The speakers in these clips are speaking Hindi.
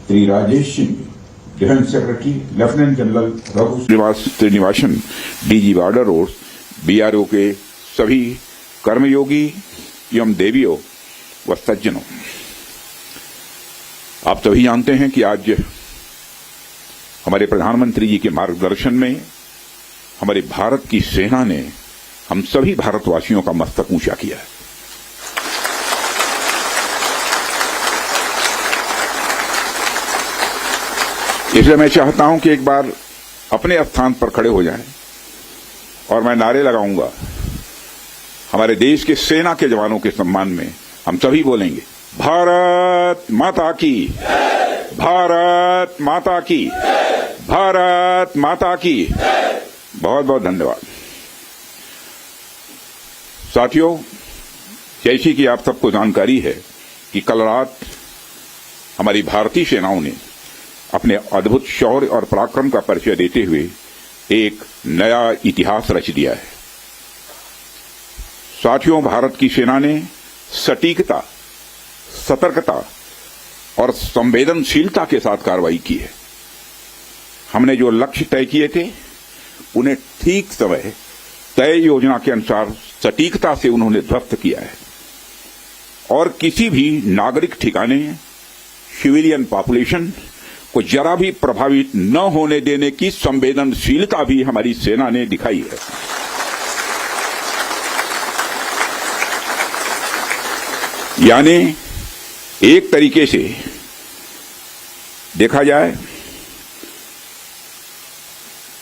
Shri Rajesh Singh, defence secretary lieutenant general Raghu Srinivasan, DG border road, BRO के सभी कर्मयोगी एवं देवियों व सज्जनों, आप सभी जानते हैं कि आज हमारे प्रधानमंत्री जी के मार्गदर्शन में हमारे भारत की सेना ने हम सभी भारतवासियों का मस्तक ऊंचा किया है। इसलिए मैं चाहता हूं कि एक बार अपने स्थान पर खड़े हो जाएं और मैं नारे लगाऊंगा। हमारे देश के सेना के जवानों के सम्मान में हम सभी बोलेंगे, भारत माता की, भारत माता की, भारत माता की। बहुत बहुत धन्यवाद। साथियों, जैसी कि आप सबको जानकारी है कि कल रात हमारी भारतीय सेनाओं ने अपने अद्भुत शौर्य और पराक्रम का परिचय देते हुए एक नया इतिहास रच दिया है। साथियों, भारत की सेना ने सटीकता, सतर्कता और संवेदनशीलता के साथ कार्रवाई की है। हमने जो लक्ष्य तय किए थे उन्हें ठीक समय तय योजना के अनुसार सटीकता से उन्होंने ध्वस्त किया है और किसी भी नागरिक ठिकाने, सिविलियन पॉपुलेशन को जरा भी प्रभावित न होने देने की संवेदनशीलता भी हमारी सेना ने दिखाई है। यानी एक तरीके से देखा जाए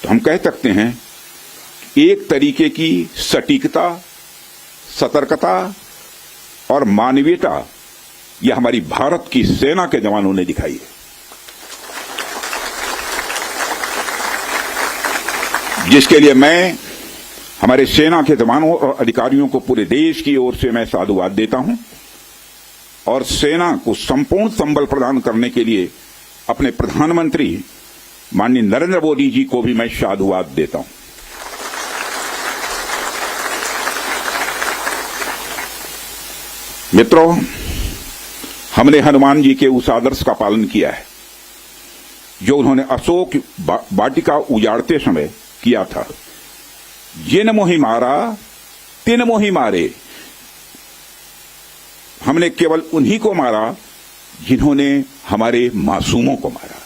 तो हम कह सकते हैं एक तरीके की सटीकता, सतर्कता और मानवीयता यह हमारी भारत की सेना के जवानों ने दिखाई है, जिसके लिए मैं हमारे सेना के जवानों और अधिकारियों को पूरे देश की ओर से मैं साधुवाद देता हूं और सेना को संपूर्ण संबल प्रदान करने के लिए अपने प्रधानमंत्री माननीय नरेंद्र मोदी जी को भी मैं साधुवाद देता हूं। मित्रों, हमने हनुमान जी के उस आदर्श का पालन किया है जो उन्होंने अशोक वाटिका उजाड़ते समय किया था, जिन मोहि मारा तिन मोहि मारे। हमने केवल उन्हीं को मारा जिन्होंने हमारे मासूमों को मारा।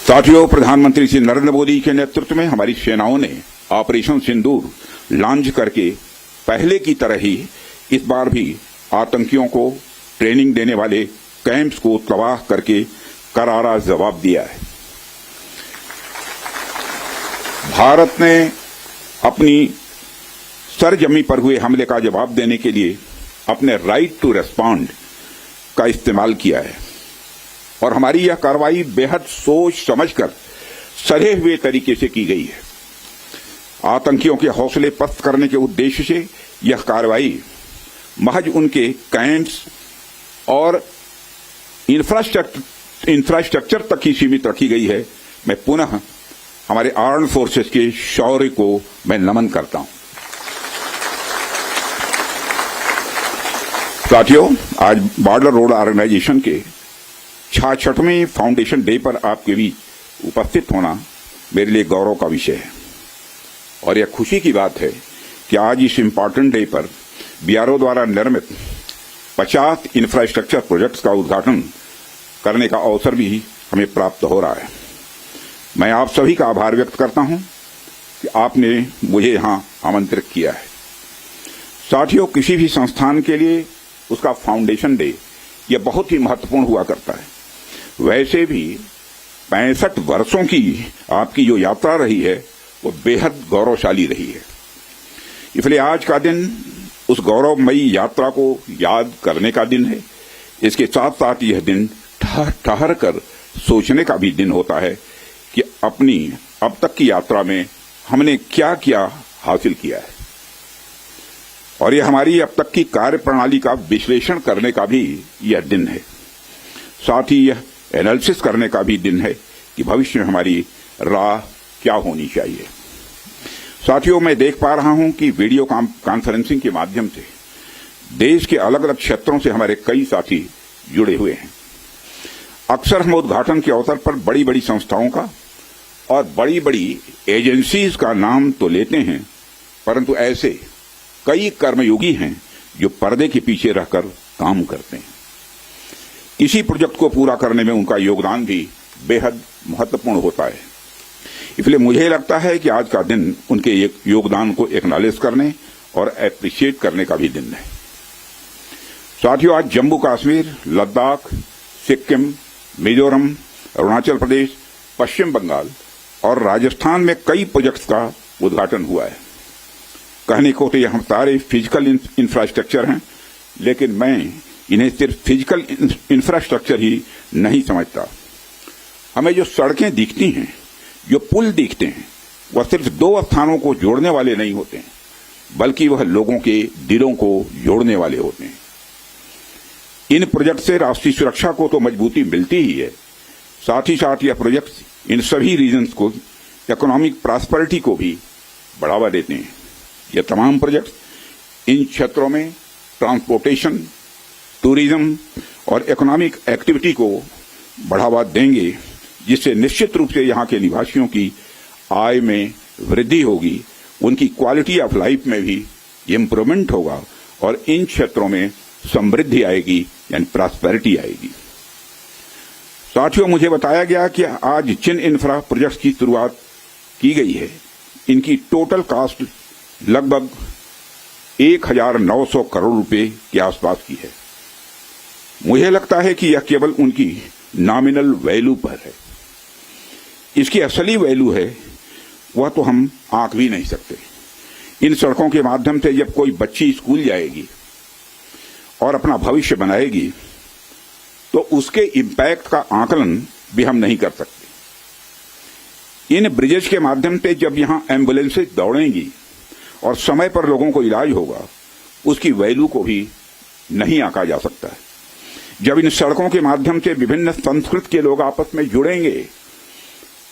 साथियों, प्रधानमंत्री श्री नरेंद्र मोदी के नेतृत्व में हमारी सेनाओं ने ऑपरेशन सिंदूर लॉन्च करके पहले की तरह ही इस बार भी आतंकियों को ट्रेनिंग देने वाले कैंप्स को तबाह करके करारा जवाब दिया है। भारत ने अपनी सरजमी पर हुए हमले का जवाब देने के लिए अपने राइट टू रेस्पॉन्ड का इस्तेमाल किया है और हमारी यह कार्रवाई बेहद सोच समझकर सधे हुए तरीके से की गई है। आतंकियों के हौसले पस्त करने के उद्देश्य से यह कार्रवाई महज उनके कैंप्स और इंफ्रास्ट्रक्चर तक ही सीमित रखी गई है। मैं पुनः हमारे आर्म्ड फोर्सेस के शौर्य को मैं नमन करता हूं। साथियों, आज बॉर्डर रोड ऑर्गेनाइजेशन के 66वें फाउंडेशन डे पर आपके बीच उपस्थित होना मेरे लिए गौरव का विषय है और यह खुशी की बात है कि आज इस इम्पॉर्टेंट डे पर बीआरओ द्वारा निर्मित 50 इंफ्रास्ट्रक्चर प्रोजेक्ट्स का उद्घाटन करने का अवसर भी हमें प्राप्त हो रहा है। मैं आप सभी का आभार व्यक्त करता हूं कि आपने मुझे यहां आमंत्रित किया है। साथियों, किसी भी संस्थान के लिए उसका फाउंडेशन डे यह बहुत ही महत्वपूर्ण हुआ करता है। वैसे भी 65 वर्षों की आपकी जो यात्रा रही है वो बेहद गौरवशाली रही है। इसलिए आज का दिन उस गौरवमयी यात्रा को याद करने का दिन है। इसके साथ साथ यह दिन ठहर कर सोचने का भी दिन होता है कि अपनी अब तक की यात्रा में हमने क्या क्या हासिल किया है और यह हमारी अब तक की कार्य प्रणाली का विश्लेषण करने का भी यह दिन है। साथ ही यह एनालिसिस करने का भी दिन है कि भविष्य में हमारी राह क्या होनी चाहिए। साथियों, मैं देख पा रहा हूं कि वीडियो कॉन्फ्रेंसिंग के माध्यम से देश के अलग अलग क्षेत्रों से हमारे कई साथी जुड़े हुए हैं। अक्सर हम उद्घाटन के अवसर पर बड़ी बड़ी संस्थाओं का और बड़ी बड़ी एजेंसीज का नाम तो लेते हैं, परंतु ऐसे कई कर्मयोगी हैं जो पर्दे के पीछे रहकर काम करते हैं। इसी प्रोजेक्ट को पूरा करने में उनका योगदान भी बेहद महत्वपूर्ण होता है। इसलिए मुझे लगता है कि आज का दिन उनके योगदान को एक्नॉलेज करने और एप्रिशिएट करने का भी दिन है। साथियों, आज जम्मू कश्मीर, लद्दाख, सिक्किम, मिजोरम, अरुणाचल प्रदेश, पश्चिम बंगाल और राजस्थान में कई प्रोजेक्ट्स का उद्घाटन हुआ है। कहने को तो ये हम सारे फिजिकल इंफ्रास्ट्रक्चर हैं, लेकिन मैं इन्हें सिर्फ फिजिकल इंफ्रास्ट्रक्चर ही नहीं समझता। हमें जो सड़कें दिखती हैं, जो पुल दिखते हैं, वह सिर्फ दो स्थानों को जोड़ने वाले नहीं होते हैं, बल्कि वह लोगों के दिलों को जोड़ने वाले होते हैं। इन प्रोजेक्ट से राष्ट्रीय सुरक्षा को तो मजबूती मिलती ही है, साथ ही साथ यह प्रोजेक्ट इन सभी रीजन्स को इकोनॉमिक प्रॉस्पेरिटी को भी बढ़ावा देते हैं। ये तमाम प्रोजेक्ट इन क्षेत्रों में ट्रांसपोर्टेशन, टूरिज्म और इकोनॉमिक एक्टिविटी को बढ़ावा देंगे, जिससे निश्चित रूप से यहाँ के निवासियों की आय में वृद्धि होगी, उनकी क्वालिटी ऑफ लाइफ में भी इम्प्रूवमेंट होगा और इन क्षेत्रों में समृद्धि आएगी, यानी प्रॉस्पेरिटी आएगी। साथियों, मुझे बताया गया कि आज जिन इंफ्रा प्रोजेक्ट्स की शुरुआत की गई है, इनकी टोटल कॉस्ट लगभग 1900 करोड़ रुपए के आसपास की है। मुझे लगता है कि यह केवल उनकी नॉमिनल वैल्यू पर है। इसकी असली वैल्यू है वह तो हम आंक भी नहीं सकते। इन सड़कों के माध्यम से जब कोई बच्ची स्कूल जाएगी और अपना भविष्य बनाएगी, तो उसके इम्पैक्ट का आकलन भी हम नहीं कर सकते। इन ब्रिजेज के माध्यम से जब यहां एम्बुलेंसेज दौड़ेंगी और समय पर लोगों को इलाज होगा, उसकी वैल्यू को भी नहीं आंका जा सकता है। जब इन सड़कों के माध्यम से विभिन्न संस्कृति के लोग आपस में जुड़ेंगे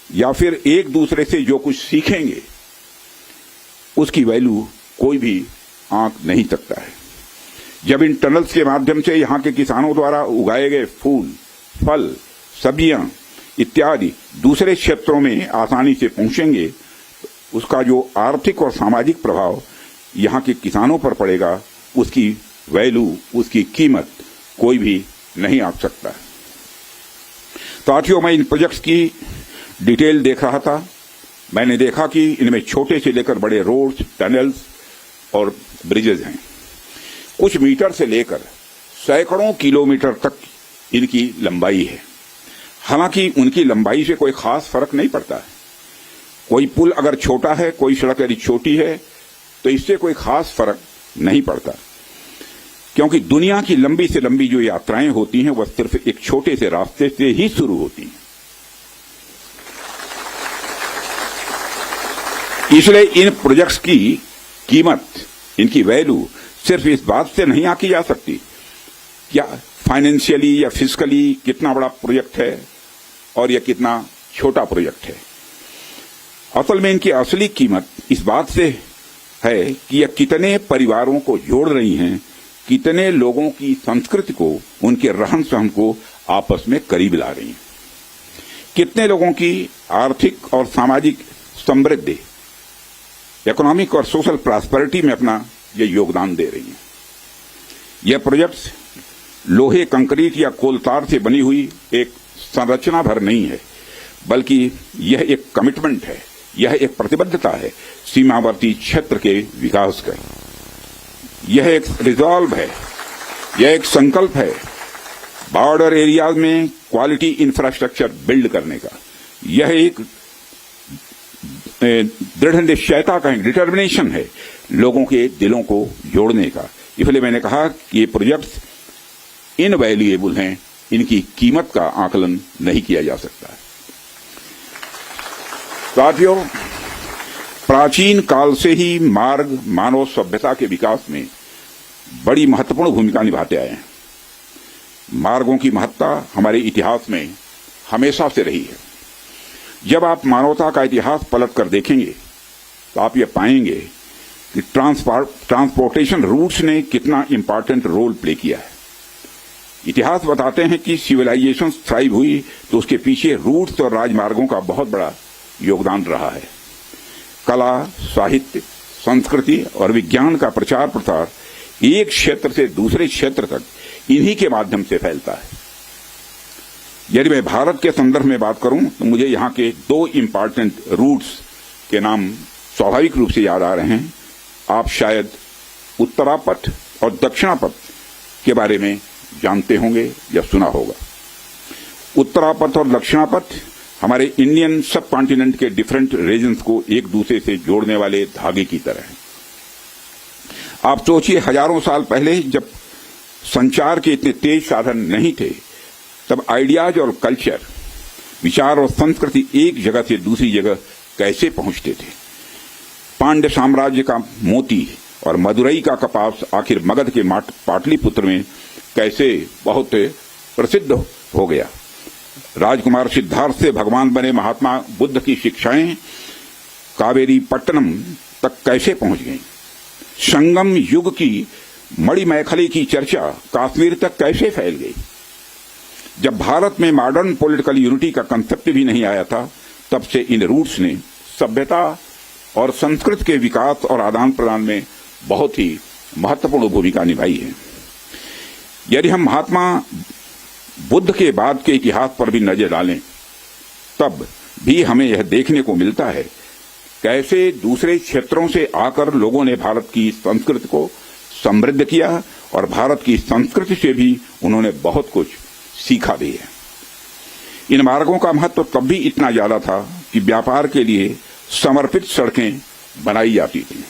या फिर एक दूसरे से जो कुछ सीखेंगे, उसकी वैल्यू कोई भी आंक नहीं सकता है। जब इन टनल्स के माध्यम से यहाँ के किसानों द्वारा उगाए गए फूल, फल, सब्जियां इत्यादि दूसरे क्षेत्रों में आसानी से पहुंचेंगे, उसका जो आर्थिक और सामाजिक प्रभाव यहाँ के किसानों पर पड़ेगा, उसकी वैल्यू, उसकी कीमत कोई भी नहीं आंक सकता। साथियों, मैं इन प्रोजेक्ट्स की डिटेल देख रहा था। मैंने देखा कि इनमें छोटे से लेकर बड़े रोड्स, टनल्स और ब्रिजेज हैं। कुछ मीटर से लेकर सैकड़ों किलोमीटर तक इनकी लंबाई है। हालांकि उनकी लंबाई से कोई खास फर्क नहीं पड़ता है। कोई पुल अगर छोटा है, कोई सड़क यदि छोटी है, तो इससे कोई खास फर्क नहीं पड़ता, क्योंकि दुनिया की लंबी से लंबी जो यात्राएं होती हैं, वह सिर्फ एक छोटे से रास्ते से ही शुरू होती हैं। इसलिए इन प्रोजेक्ट्स की कीमत, इनकी वैल्यू सिर्फ इस बात से नहीं आंकी जा सकती क्या फाइनेंशियली या फिजिकली कितना बड़ा प्रोजेक्ट है और यह कितना छोटा प्रोजेक्ट है। असल में इनकी असली कीमत इस बात से है कि यह कितने परिवारों को जोड़ रही हैं, कितने लोगों की संस्कृति को, उनके रहन सहन को आपस में करीब ला रही हैं, कितने लोगों की आर्थिक और सामाजिक समृद्धि, इकोनॉमिक और सोशल प्रॉस्पेरिटी में अपना ये योगदान दे रही हैं। यह प्रोजेक्ट्स लोहे, कंक्रीट या कोलतार से बनी हुई एक संरचना भर नहीं है, बल्कि यह एक कमिटमेंट है, यह एक प्रतिबद्धता है सीमावर्ती क्षेत्र के विकास का। यह एक रिजॉल्व है, यह एक संकल्प है बॉर्डर एरियाज में क्वालिटी इंफ्रास्ट्रक्चर बिल्ड करने का। यह एक दृढ़ निश्चयता का डिटर्मिनेशन है लोगों के दिलों को जोड़ने का। इसलिए मैंने कहा कि ये प्रोजेक्ट्स इनवैल्यूएबल हैं, इनकी कीमत का आकलन नहीं किया जा सकता है। साथियों, प्राचीन काल से ही मार्ग मानव सभ्यता के विकास में बड़ी महत्वपूर्ण भूमिका निभाते आए हैं। मार्गों की महत्ता हमारे इतिहास में हमेशा से रही है। जब आप मानवता का इतिहास पलट कर देखेंगे तो आप ये पाएंगे कि ट्रांसपोर्टेशन रूट्स ने कितना इंपॉर्टेंट रोल प्ले किया है। इतिहास बताते हैं कि सिविलाइजेशन थ्राइव हुई तो उसके पीछे रूट्स और राजमार्गों का बहुत बड़ा योगदान रहा है। कला, साहित्य, संस्कृति और विज्ञान का प्रचार प्रसार एक क्षेत्र से दूसरे क्षेत्र तक इन्हीं के माध्यम से फैलता है। यदि मैं भारत के संदर्भ में बात करूं तो मुझे यहां के दो इंपॉर्टेंट रूट्स के नाम स्वाभाविक रूप से याद आ रहे हैं। आप शायद उत्तरापथ और दक्षिणापथ के बारे में जानते होंगे या सुना होगा। उत्तरापथ और दक्षिणापथ हमारे इंडियन सब कॉन्टिनेंट के डिफरेंट रीजन्स को एक दूसरे से जोड़ने वाले धागे की तरह हैं। आप सोचिए, हजारों साल पहले जब संचार के इतने तेज साधन नहीं थे, तब आइडियाज और कल्चर, विचार और संस्कृति एक जगह से दूसरी जगह कैसे पहुंचते थे। पांड्य साम्राज्य का मोती और मदुरई का कपास आखिर मगध के पाटलिपुत्र में कैसे बहुत प्रसिद्ध हो गया। राजकुमार सिद्धार्थ से भगवान बने महात्मा बुद्ध की शिक्षाएं कावेरी पट्टनम तक कैसे पहुंच गईं। संगम युग की मणिमैखली की चर्चा कश्मीर तक कैसे फैल गई। जब भारत में मॉडर्न पॉलिटिकल यूनिटी का कंसेप्ट भी नहीं आया था, तब से इन रूट्स ने सभ्यता और संस्कृति के विकास और आदान प्रदान में बहुत ही महत्वपूर्ण भूमिका निभाई है। यदि हम महात्मा बुद्ध के बाद के इतिहास पर भी नजर डालें, तब भी हमें यह देखने को मिलता है कैसे दूसरे क्षेत्रों से आकर लोगों ने भारत की संस्कृति को समृद्ध किया और भारत की संस्कृति से भी उन्होंने बहुत कुछ सीखा भी है। इन मार्गों का महत्व तब भी इतना ज्यादा था कि व्यापार के लिए समर्पित सड़कें बनाई जाती थी।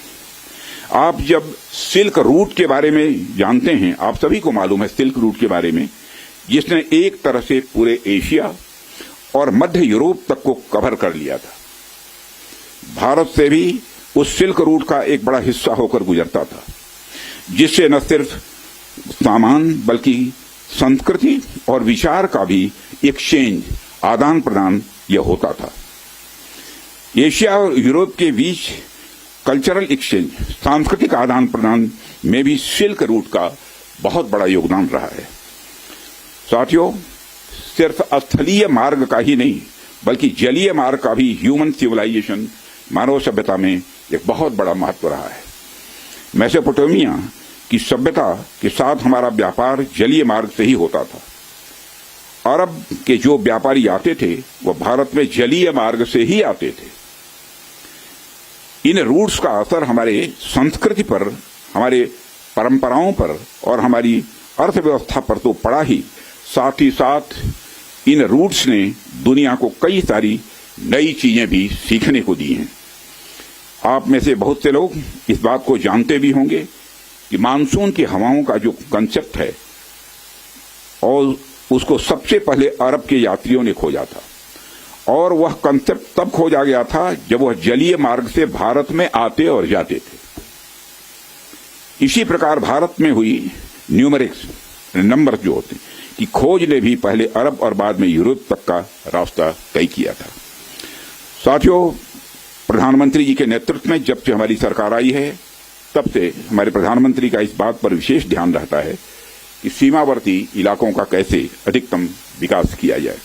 आप जब सिल्क रूट के बारे में जानते हैं, आप सभी को मालूम है सिल्क रूट के बारे में, जिसने एक तरह से पूरे एशिया और मध्य यूरोप तक को कवर कर लिया था। भारत से भी उस सिल्क रूट का एक बड़ा हिस्सा होकर गुजरता था, जिससे न सिर्फ सामान बल्कि संस्कृति और विचार का भी एक्सचेंज, आदान प्रदान यह होता था। एशिया और यूरोप के बीच कल्चरल एक्सचेंज, सांस्कृतिक आदान प्रदान में भी सिल्क रूट का बहुत बड़ा योगदान रहा है। साथियों, सिर्फ स्थलीय मार्ग का ही नहीं बल्कि जलीय मार्ग का भी ह्यूमन सिविलाइजेशन, मानव सभ्यता में एक बहुत बड़ा महत्व रहा है। मेसोपोटामिया की सभ्यता के साथ हमारा व्यापार जलीय मार्ग से ही होता था। अरब के जो व्यापारी आते थे वह भारत में जलीय मार्ग से ही आते थे। इन रूट्स का असर हमारे संस्कृति पर, हमारे परंपराओं पर और हमारी अर्थव्यवस्था पर तो पड़ा ही, साथ ही साथ इन रूट्स ने दुनिया को कई सारी नई चीजें भी सीखने को दी हैं। आप में से बहुत से लोग इस बात को जानते भी होंगे कि मानसून की हवाओं का जो कंसेप्ट है, और उसको सबसे पहले अरब के यात्रियों ने खोजा था, और वह कंसेप्ट तब खोजा गया था जब वह जलीय मार्ग से भारत में आते और जाते थे। इसी प्रकार भारत में हुई न्यूमेरिक्स, नंबर जो होते हैं, की खोज ने भी पहले अरब और बाद में यूरोप तक का रास्ता तय किया था। साथियों, प्रधानमंत्री जी के नेतृत्व में जब से हमारी सरकार आई है, तब से हमारे प्रधानमंत्री का इस बात पर विशेष ध्यान रहता है कि सीमावर्ती इलाकों का कैसे अधिकतम विकास किया जाए।